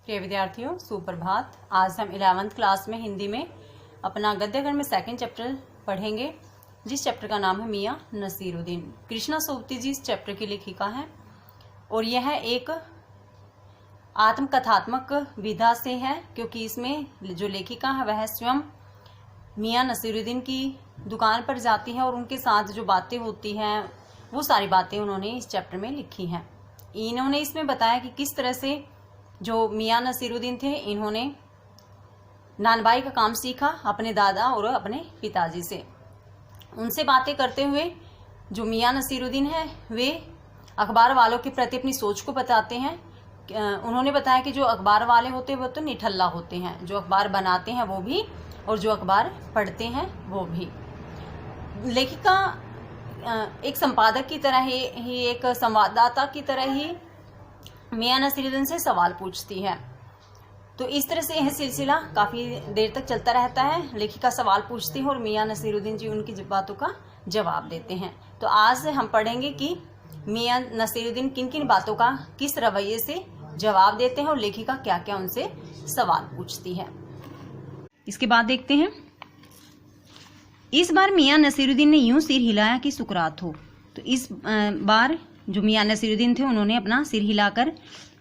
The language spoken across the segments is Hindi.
प्रिय विद्यार्थियों, सुप्रभात। आज हम 11th क्लास में हिंदी में अपना गद्यगण में सेकंड चैप्टर पढ़ेंगे, जिस चैप्टर का नाम है मियां नसीरुद्दीन। कृष्णा सोबती जी इस चैप्टर की लेखिका हैं और यह एक आत्मकथात्मक विधा से है, क्योंकि इसमें जो लेखिका है वह स्वयं मियां नसीरुद्दीन की दुकान पर जाती है और उनके साथ जो बातें होती हैं वो सारी बातें उन्होंने इस चैप्टर में लिखी हैं। इन्होंने इसमें बताया कि किस तरह से जो मियां नसीरुद्दीन थे, इन्होंने नानबाई का काम सीखा अपने दादा और अपने पिताजी से। उनसे बातें करते हुए जो मियां नसीरुद्दीन है वे अखबार वालों के प्रति अपनी सोच को बताते हैं। उन्होंने बताया कि जो अखबार वाले होते हैं वो तो निठल्ला होते हैं, जो अखबार बनाते हैं वो भी और जो अखबार पढ़ते हैं वो भी। लेखिका एक संपादक की तरह ही एक संवाददाता की तरह ही मियां नसीरुद्दीन से सवाल पूछती है। तो इस तरह से यह सिलसिला काफ़ी देर तक चलता रहता है। लेखिका सवाल पूछती है और मियां नसीरुद्दीन जी उनकी बातों का जवाब देते हैं। तो आज हम पढ़ेंगे कि मियां नसीरुद्दीन किन किन बातों का किस रवैये से जवाब देते हैं और लेखिका क्या क्या उनसे सवाल पूछती है। इसके बाद देखते हैं। इस बार मियां नसीरुद्दीन ने यूं सिर हिलाया कि सुकरात हो। तो इस बार जो मियां नसीरुद्दीन थे उन्होंने अपना सिर हिलाकर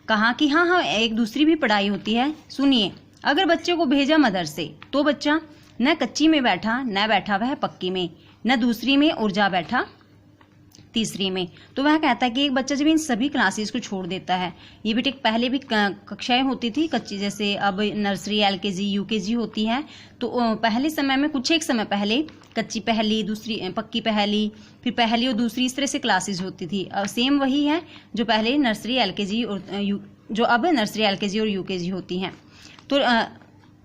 कहा कि हाँ, एक दूसरी भी पढ़ाई होती है। सुनिए, अगर बच्चे को भेजा मदरसे तो बच्चा न कच्ची में बैठा न बैठा वह पक्की में, न दूसरी में और जा बैठा तीसरी में। तो वह कहता है कि एक बच्चा जब इन सभी क्लासेस को छोड़ देता है, ये बेटे पहले भी कक्षाएं होती थी कच्ची, जैसे अब नर्सरी एलकेजी यूकेजी होती है। तो पहले समय में कुछ एक समय पहले कच्ची पहली, दूसरी पक्की पहली, फिर पहली और दूसरी, इस तरह से क्लासेस होती थी। सेम वही है जो पहले नर्सरी एलकेजी और जो अब नर्सरी एलकेजी और यूकेजी होती हैं। तो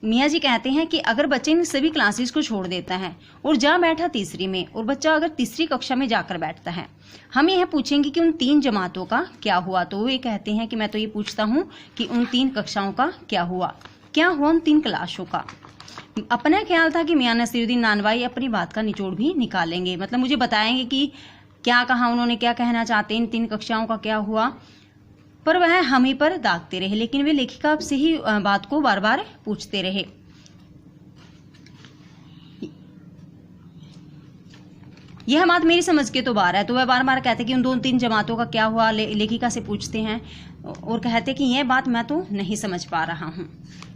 मियाँ जी कहते हैं कि अगर बच्चे इन सभी क्लासेस को छोड़ देता है और जा बैठा तीसरी में, और बच्चा अगर तीसरी कक्षा में जाकर बैठता है, हम यह पूछेंगे कि उन 3 जमातों का क्या हुआ। तो वो ये कहते हैं कि मैं तो ये पूछता हूँ कि उन 3 कक्षाओं का क्या हुआ उन 3 क्लासों का। अपना ख्याल था कि मियां नसीरुद्दीन नानबाई अपनी बात का निचोड़ भी निकालेंगे, मतलब मुझे बताएंगे कि क्या कहा उन्होंने, क्या कहना चाहते हैं, इन 3 कक्षाओं का क्या हुआ। पर वह हम ही पर दागते रहे, लेकिन वे लेखिका से ही बात को बार बार पूछते रहे। यह बात मेरी समझ के तो बाहर है। तो वह बार बार कहते कि उन 2-3 जमातों का क्या हुआ, लेखिका से पूछते हैं और कहते कि यह बात मैं तो नहीं समझ पा रहा हूँ।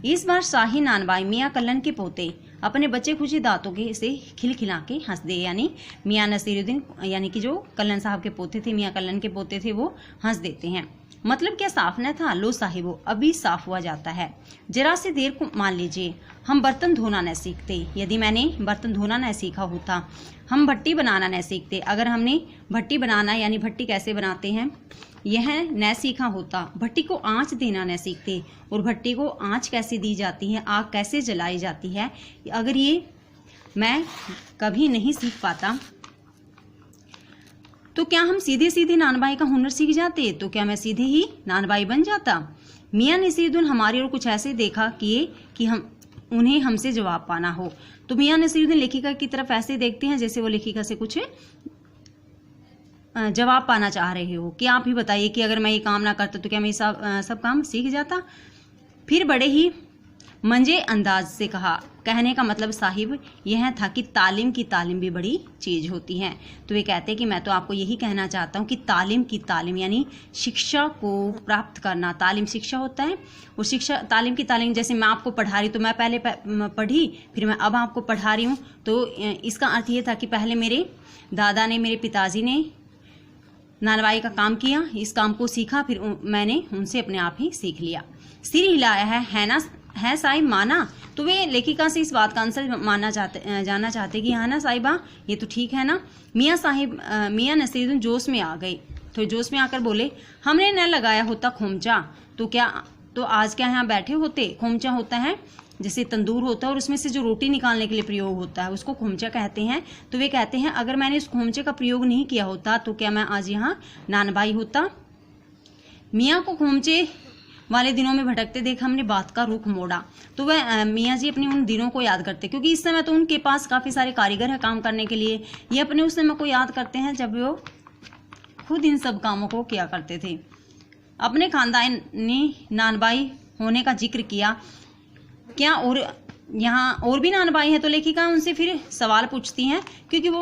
इस बार शाही नानबाई मियां कल्लन के पोते अपने बच्चे खुशी दांतों के से खिलखिला के हंस दे, यानी मियां नसीरुद्दीन यानी कि जो कल्लन साहब के पोते थे, मियां कल्लन के पोते थे, वो हंस देते हैं। मतलब क्या साफ न था? लो साहिबो, अभी साफ हुआ जाता है। जरा सी देर को मान लीजिए हम बर्तन धोना न सीखते। यदि मैंने बर्तन धोना न सीखा होता, हम भट्टी बनाना न सीखते। अगर हमने भट्टी बनाना यानी भट्टी कैसे बनाते हैं यह न सीखा होता, भट्टी को आंच देना न सीखते, और भट्टी को आंच कैसे दी जाती है, आग कैसे जलाई जाती है, अगर ये मैं कभी नहीं सीख पाता तो क्या हम सीधे सीधे नानबाई का हुनर सीख जाते? तो क्या मैं सीधे ही नानबाई बन जाता? मियां नसीरुद्दीन हमारी ओर कुछ ऐसे देखा किए कि हम उन्हें हमसे जवाब पाना हो। तो मियां नसीरुद्दीन लेखिका की तरफ ऐसे देखते हैं जैसे वो लेखिका से कुछ जवाब पाना चाह रहे हो कि आप ही बताइए कि अगर मैं ये काम ना करता तो क्या मैं सब काम सीख जाता। फिर बड़े ही मंजे अंदाज से कहा, कहने का मतलब साहिब यह था कि तालीम की तालीम भी बड़ी चीज़ होती है। तो वे कहते हैं कि मैं तो आपको यही कहना चाहता हूँ कि तालीम की तालीम यानी शिक्षा को प्राप्त करना, तालीम शिक्षा होता है। और शिक्षा तालीम की तालीम, जैसे मैं आपको पढ़ा रही तो मैं पहले पढ़ी, फिर मैं अब आपको पढ़ा रही हूँ। तो इसका अर्थ ये था कि पहले मेरे दादा ने, मेरे पिताजी ने नानबाई का काम किया, इस काम को सीखा, फिर मैंने उनसे अपने आप ही सीख लिया। सिर हिलाया है ना, है साहिब माना। तो वे लेखिका से इस बात का आंसर जानना चाहते कि हाँ ना साहिबा, ये तो ठीक है ना। मियां नसीरुद्दीन जोश में आ गई। तो जोश में आकर बोले, हमने न लगाया होता खोमचा तो आज क्या यहाँ बैठे होते। खोमचा होता है जैसे तंदूर होता है और उसमें से जो रोटी निकालने के लिए प्रयोग होता है उसको खोमचा कहते हैं। तो वे कहते हैं अगर मैंने इस खोमचे का प्रयोग नहीं किया होता तो क्या मैं आज यहाँ नानबाई होता। मियाँ को खोमचे वाले दिनों में भटकते देख हमने बात का रुख मोड़ा। तो वह मियाँ जी अपने उन दिनों को याद करते, क्योंकि इस समय तो उनके पास काफ़ी सारे कारीगर हैं काम करने के लिए। ये अपने उस समय को याद करते हैं जब वो खुद इन सब कामों को किया करते थे। अपने खानदानी नानबाई होने का जिक्र किया। क्या और यहाँ और भी नान भाई हैं? तो लेखिका उनसे फिर सवाल पूछती हैं, क्योंकि वो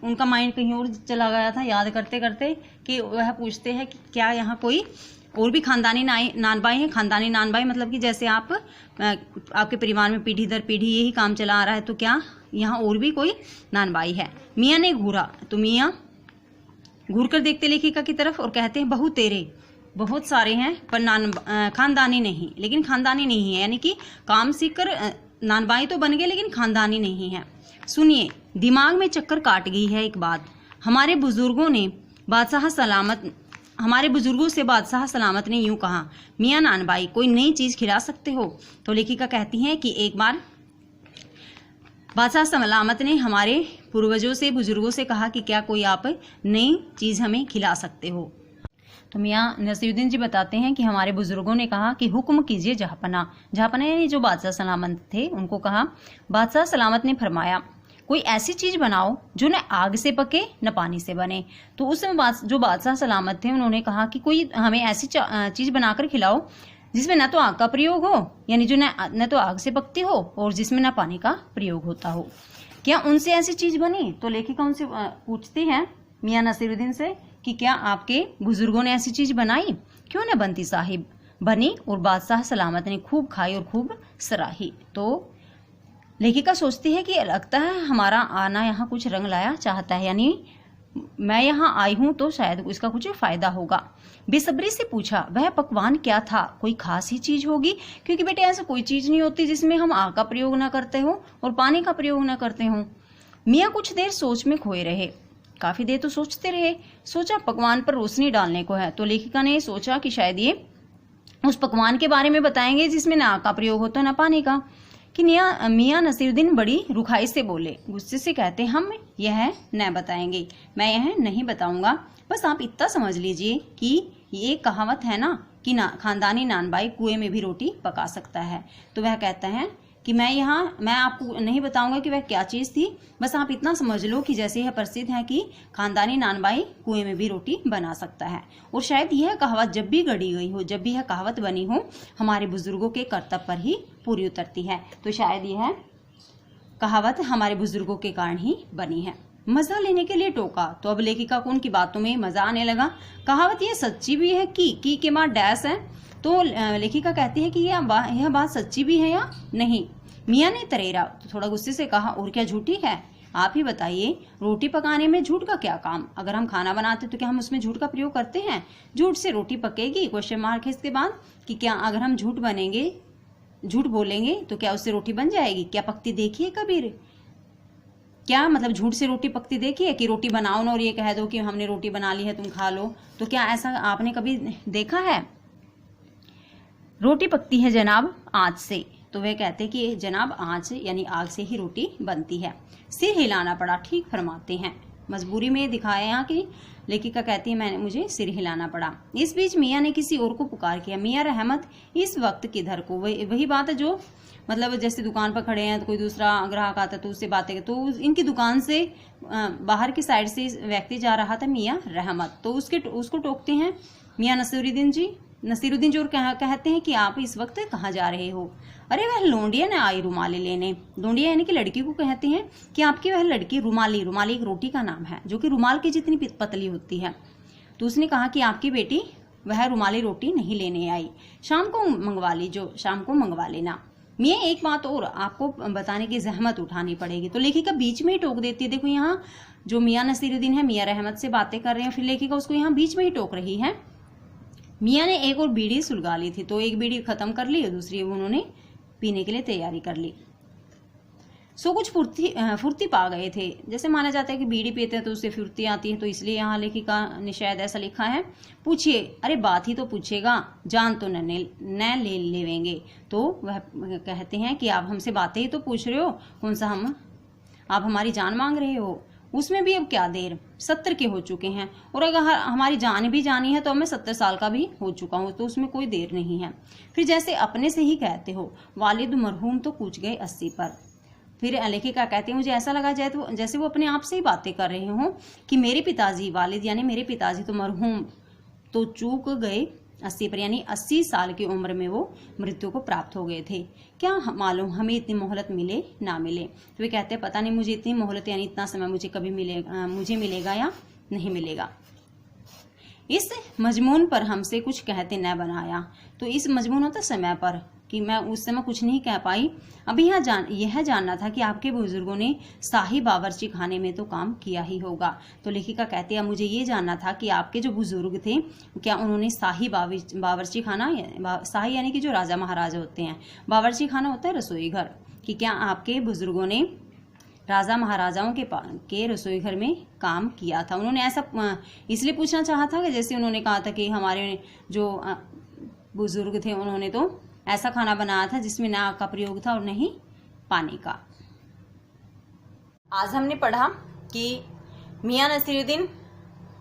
उनका माइंड कहीं और चला गया था याद करते करते, कि वह पूछते हैं कि क्या यहाँ कोई और भी खानदानी नान भाई हैं। खानदानी नान भाई मतलब कि जैसे आपके परिवार में पीढ़ी दर पीढ़ी यही काम चला आ रहा है, तो क्या यहाँ और भी कोई नान भाई है? मियाँ ने घूरा, तो मियाँ घूर कर देखते लेखिका की तरफ और कहते हैं, बहू तेरे बहुत सारे हैं पर खानदानी नहीं, लेकिन खानदानी नहीं है, यानी कि काम सीख कर नानबाई तो बन गए लेकिन खानदानी नहीं है। सुनिए, दिमाग में चक्कर काट गई है एक बात। हमारे बुजुर्गों से बादशाह सलामत ने यूं कहा, मियाँ नानबाई कोई नई चीज खिला सकते हो? तो लेखिका कहती हैं कि एक बार बादशाह सलामत ने हमारे पूर्वजों से बुजुर्गों से कहा कि क्या कोई आप नई चीज हमें खिला सकते हो? तो मियाँ नसीरुद्दीन जी बताते हैं कि हमारे बुजुर्गों ने कहा कि हुक्म कीजिए जहाँपना। जहाँपना यानी जो बादशाह सलामत थे उनको कहा। बादशाह सलामत ने फरमाया, कोई ऐसी चीज बनाओ जो न आग से पके न पानी से बने। तो उस समय जो बादशाह सलामत थे उन्होंने कहा कि कोई हमें ऐसी चीज बनाकर खिलाओ जिसमें न तो आग का प्रयोग हो, यानी जो न तो आग से पकती हो और जिसमें न पानी का प्रयोग होता हो। क्या उनसे ऐसी चीज बनी? तो लेखिका उनसे पूछती है मियाँ नसीरुद्दीन से कि क्या आपके बुजुर्गों ने ऐसी चीज बनाई? क्यों न बनती साहिब, बनी और बादशाह सलामत ने खूब खाई और खूब सराही। तो लेखिका सोचती है कि लगता है हमारा आना यहाँ कुछ रंग लाया चाहता है, यानी मैं यहाँ आई हूँ तो शायद इसका कुछ फायदा होगा। बेसब्री से पूछा, वह पकवान क्या था? कोई खास ही चीज होगी, क्योंकि बेटे ऐसा कोई चीज नहीं होती जिसमें हम आग का प्रयोग न करते हो और पानी का प्रयोग न करते हो। मियाँ कुछ देर सोच में खोए रहे, काफी देर तो सोचते रहे। सोचा पकवान पर रोशनी डालने को है, तो लेखिका ने सोचा कि शायद ये उस पकवान के बारे में बताएंगे जिसमें ना आग का प्रयोग होता है ना पानी का। कि मियाँ नसीरुद्दीन बड़ी रुखाई से बोले, गुस्से से कहते, हम यह न बताएंगे, मैं यह नहीं बताऊंगा। बस आप इतना समझ लीजिए कि ये कहावत है ना कि खानदानी नानबाई कुएं में भी रोटी पका सकता है। तो वह कहता है कि मैं आपको नहीं बताऊंगा कि वह क्या चीज थी, बस आप इतना समझ लो कि जैसे यह प्रसिद्ध है कि खानदानी नानबाई कुएं में भी रोटी बना सकता है। और शायद यह कहावत जब भी गढ़ी गई हो, जब भी यह कहावत बनी हो, हमारे बुजुर्गों के कर्तव्य पर ही पूरी उतरती है। तो शायद यह कहावत हमारे बुजुर्गों के कारण ही बनी है। मजा लेने के लिए टोका, तो अब लेखिका को उनकी बातों में मजा आने लगा। कहावत यह सच्ची भी है की के बाद डैश है। तो लेखिका कहती है कि यह बात सच्ची भी है या नहीं। मियाँ ने तरेरा, तो थोड़ा गुस्से से कहा, और क्या झूठी है? आप ही बताइए, रोटी पकाने में झूठ का क्या काम? अगर हम खाना बनाते तो क्या हम उसमें झूठ का प्रयोग करते हैं? झूठ से रोटी पकेगी? क्वेश्चन मार्क है इसके बाद कि क्या अगर हम झूठ बोलेंगे तो क्या उससे रोटी बन जाएगी? क्या पकती देखी है कभी? क्या मतलब झूठ से रोटी पकती देखी है कि रोटी बनाओ ना और ये कह दो कि हमने रोटी बना ली है तुम खा लो? तो क्या ऐसा आपने कभी देखा है? रोटी पकती है जनाब आंच से। तो वे कहते कि जनाब आंच यानी आग से ही रोटी बनती है। सिर हिलाना पड़ा, ठीक फरमाते हैं, मजबूरी में दिखाया यहाँ की। लेखिका कहती है मुझे सिर हिलाना पड़ा। इस बीच मियाँ ने किसी और को पुकार किया, मियाँ रहमत इस वक्त किधर को? वही बात है जो मतलब जैसे दुकान पर खड़े हैं तो कोई दूसरा ग्राहक आता है तो उससे बातें, तो इनकी दुकान से बाहर की साइड से व्यक्ति जा रहा था मियाँ रहमत, तो उसको टोकते हैं मियाँ नसीरुद्दीन जी और कहते हैं कि आप इस वक्त कहाँ जा रहे हो? अरे वह लोंडिया ने आई रुमाली लेने। लोंडिया यानी कि लड़की को कहते हैं कि आपकी वह लड़की रुमाली एक रोटी का नाम है जो कि रुमाल की जितनी पतली होती है। तो उसने कहा कि आपकी बेटी वह रुमाली रोटी नहीं लेने आई, शाम को मंगवा लेना। मियाँ एक बात और आपको बताने की जहमत उठानी पड़ेगी। तो लेखिका बीच में ही टोक देती है। देखो यहाँ जो मियाँ नसीरुद्दीन है मियाँ रहमत से बातें कर रहे हैं, फिर लेखिका उसको यहाँ बीच में ही टोक रही है। मियाँ ने एक और बीड़ी सुलगा ली थी, तो एक बीड़ी खत्म कर ली और दूसरी उन्होंने पीने के लिए तैयारी कर ली। सो कुछ फुर्ती पा गए थे। जैसे माना जाता है कि बीड़ी पीते हैं तो उससे फुर्ती आती है, तो इसलिए यहाँ लेखिका ने शायद ऐसा लिखा है। पूछिए, अरे बात ही तो पूछेगा, जान तो न ले लेवेंगे। तो वह कहते हैं कि आप हमसे बातें ही तो पूछ रहे हो, कौन सा आप हमारी जान मांग रहे हो? उसमें भी अब क्या देर, 70 के हो चुके हैं, और अगर हमारी जान भी जानी है तो अब मैं 70 साल का भी हो चुका हूँ, तो उसमें कोई देर नहीं है। फिर जैसे अपने से ही कहते हो, वालिद मरहूम तो कूच गए 80 पर। फिर लेखिका कहते हैं मुझे ऐसा लगा जैसे वो अपने आप से ही बातें कर रहे हों कि मेरे पिताजी, वालिद यानी मेरे पिताजी तो मरहूम तो चूक गए 80 पर, यानी 80 साल की उम्र में वो मृत्यु को प्राप्त हो गए थे। क्या मालूम हमें इतनी मोहलत मिले ना मिले। तो वे कहते हैं पता नहीं मुझे इतनी मोहलत यानी इतना समय मुझे कभी मिलेगा या नहीं मिलेगा। इस मजमून पर हमसे कुछ कहते न बनाया। तो इस मजमून होता समय पर, कि मैं उस समय कुछ नहीं कह पाई। अभी यह जानना था कि आपके बुजुर्गों ने शाही बावर्ची खाने में तो काम किया ही होगा। तो लेखिका कहती है मुझे ये जानना था कि आपके जो बुजुर्ग थे क्या उन्होंने शाही बावर्ची खाना, शाही यानी कि जो राजा महाराजा होते हैं, बावर्ची खाना होता है रसोई घर, कि क्या आपके बुजुर्गों ने राजा महाराजाओं के रसोई घर में काम किया था। उन्होंने ऐसा इसलिए पूछना चाहा था कि जैसे उन्होंने कहा था कि हमारे जो बुजुर्ग थे उन्होंने तो ऐसा खाना बनाया था जिसमें ना आग का प्रयोग था और नहीं पानी का। आज हमने पढ़ा कि मियां नसीरुद्दीन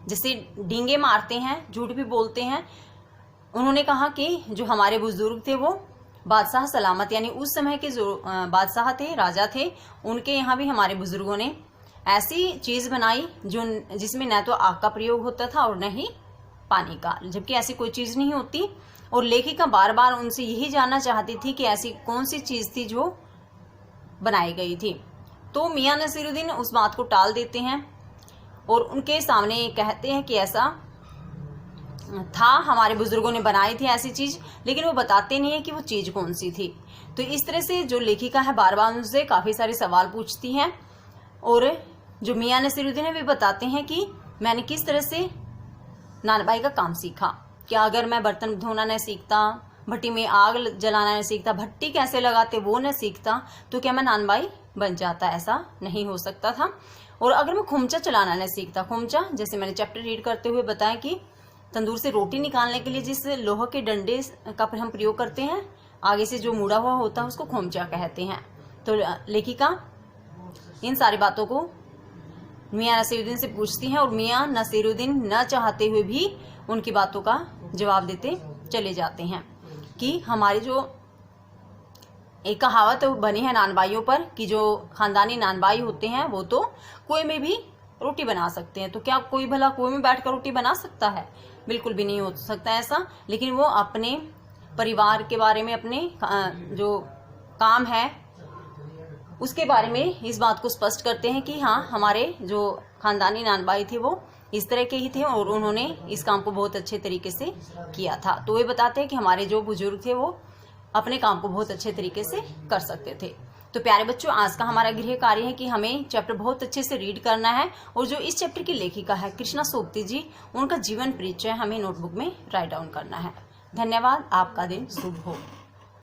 जैसे डींगे मारते हैं, झूठ भी बोलते हैं। उन्होंने कहा कि जो हमारे बुजुर्ग थे वो बादशाह सलामत, यानी उस समय के जो बादशाह थे, राजा थे, उनके यहाँ भी हमारे बुजुर्गों ने ऐसी चीज बनाई जिसमें न तो आग का प्रयोग होता था और न ही पानी का, जबकि ऐसी कोई चीज नहीं होती। और लेखिका बार बार उनसे यही जानना चाहती थी कि ऐसी कौन सी चीज थी जो बनाई गई थी। तो मियां नसीरुद्दीन उस बात को टाल देते हैं और उनके सामने कहते हैं कि ऐसा था, हमारे बुजुर्गों ने बनाई थी ऐसी चीज, लेकिन वो बताते नहीं है कि वो चीज कौन सी थी। तो इस तरह से जो लेखिका है बार बार उनसे काफी सारे सवाल पूछती हैं और जो मियां नसीरुद्दीन है वे बताते हैं कि मैंने किस तरह से नानबाई का काम सीखा। क्या अगर मैं बर्तन धोना न सीखता, भट्टी में आग जलाना न सीखता, भट्टी कैसे लगाते वो न सीखता, तो क्या मैं नानबाई बन जाता? ऐसा नहीं हो सकता था। और अगर मैं खुमचा चलाना न सीखता, खुमचा जैसे मैंने चैप्टर रीड करते हुए बताया कि तंदूर से रोटी निकालने के लिए जिस लोहे के डंडे का हम प्रयोग करते हैं, आगे से जो मुड़ा हुआ होता है उसको खुमचा कहते हैं। तो लेखिका इन सारी बातों को मियां नसीरुद्दीन से पूछती हैं और मियां नसीरुद्दीन न चाहते हुए भी उनकी बातों का जवाब देते चले जाते हैं कि हमारी जो एक कहावत बनी है नानबाइयों पर कि जो खानदानी नानबाई होते हैं वो तो कुएं में भी रोटी बना सकते हैं। तो क्या कोई भला कुएं में बैठकर रोटी बना सकता है? बिल्कुल भी नहीं हो सकता ऐसा। लेकिन वो अपने परिवार के बारे में, अपने जो काम है उसके बारे में इस बात को स्पष्ट करते हैं कि हाँ, हमारे जो खानदानी नानबाई थे वो इस तरह के ही थे और उन्होंने इस काम को बहुत अच्छे तरीके से किया था। तो वे बताते हैं कि हमारे जो बुजुर्ग थे वो अपने काम को बहुत अच्छे तरीके से कर सकते थे। तो प्यारे बच्चों, आज का हमारा गृह कार्य है कि हमें चैप्टर बहुत अच्छे से रीड करना है और जो इस चैप्टर की लेखिका है कृष्णा सोबती जी, उनका जीवन परिचय हमें नोटबुक में राइट डाउन करना है। धन्यवाद। आपका दिन शुभ हो।